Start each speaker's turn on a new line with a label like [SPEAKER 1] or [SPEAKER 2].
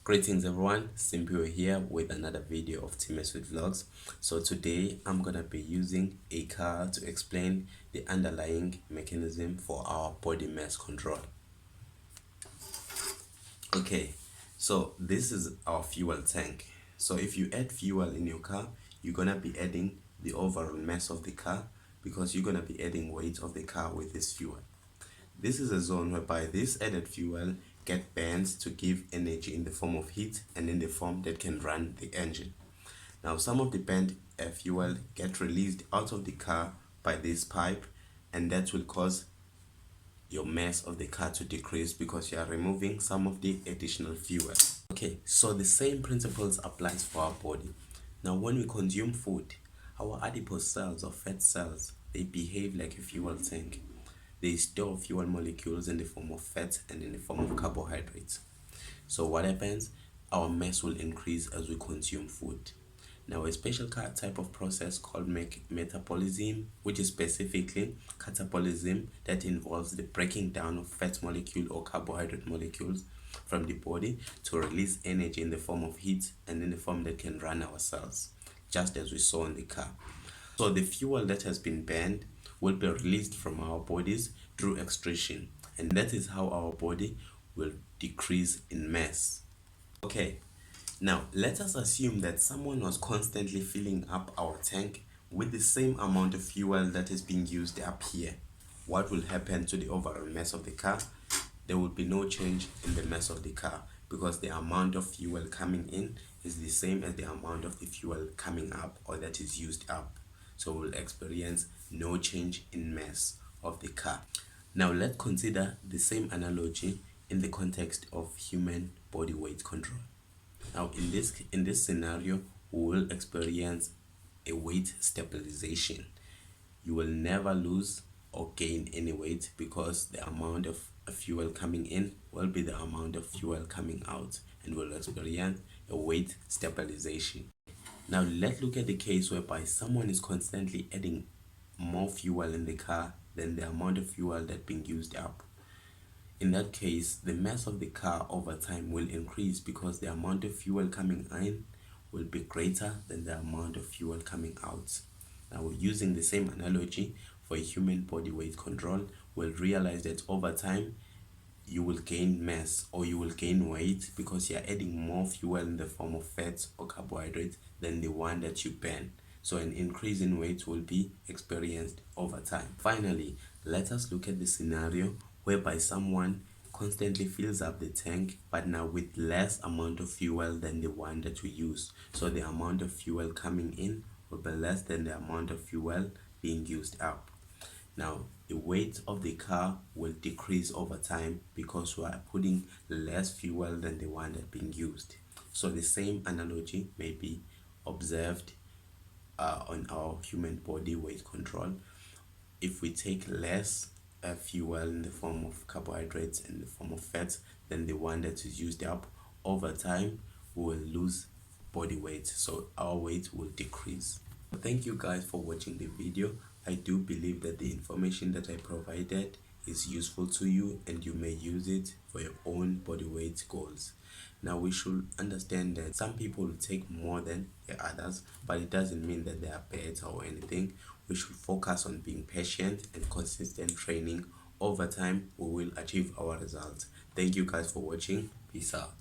[SPEAKER 1] Greetings everyone, Simpio here with another video of TMS with Vlogs. So today I'm gonna be using a car to explain the underlying mechanism for our body mass control. Okay, so this is our fuel tank. So if you add fuel in your car, you're gonna be adding the overall mass of the car because you're gonna be adding weight of the car with this fuel. This is a zone whereby this added fuel get burned to give energy in the form of heat and in the form that can run the engine. Now some of the burnt fuel get released out of the car by this pipe, and that will cause your mass of the car to decrease because you are removing some of the additional fuel. Okay, so the same principles applies for our body. Now when we consume food, our adipose cells or fat cells, they behave like a fuel tank. They store fuel molecules in the form of fat and in the form of carbohydrates. So what happens? Our mass will increase as we consume food. Now a special type of process called metabolism, which is specifically catabolism, that involves the breaking down of fat molecule or carbohydrate molecules from the body to release energy in the form of heat and in the form that can run our cells, just as we saw in the car. So the fuel that has been burned will be released from our bodies through excretion, and that is how our body will decrease in mass. Okay, now let us assume that someone was constantly filling up our tank with the same amount of fuel that is being used up here. What will happen to the overall mass of the car? There will be no change in the mass of the car because the amount of fuel coming in is the same as the amount of the fuel coming up or that is used up. So we'll experience no change in mass of the car. Now let's consider the same analogy in the context of human body weight control. Now in this scenario, we will experience a weight stabilization. You will never lose or gain any weight because the amount of fuel coming in will be the amount of fuel coming out, and we'll experience a weight stabilization. Now let's look at the case whereby someone is constantly adding more fuel in the car than the amount of fuel that's being used up. In that case, the mass of the car over time will increase because the amount of fuel coming in will be greater than the amount of fuel coming out. Now, using the same analogy for human body weight control, we'll realize that over time you will gain mass or you will gain weight because you're adding more fuel in the form of fats or carbohydrates than the one that you burn. So an increase in weight will be experienced over time. Finally, let us look at the scenario whereby someone constantly fills up the tank but now with less amount of fuel than the one that we use. So the amount of fuel coming in will be less than the amount of fuel being used up. Now the weight of the car will decrease over time because we are putting less fuel than the one that's being used. So the same analogy may be observed on our human body weight control. If we take less fuel in the form of carbohydrates and the form of fats than the one that is used up, over time we will lose body weight, so our weight will decrease. Thank you guys for watching the video. I do believe that the information that I provided is useful to you and you may use it for your own body weight goals. Now we should understand that some people will take more than the others, but it doesn't mean that they are better or anything. We should focus on being patient and consistent training. Over time we will achieve our results. Thank you guys for watching. Peace out.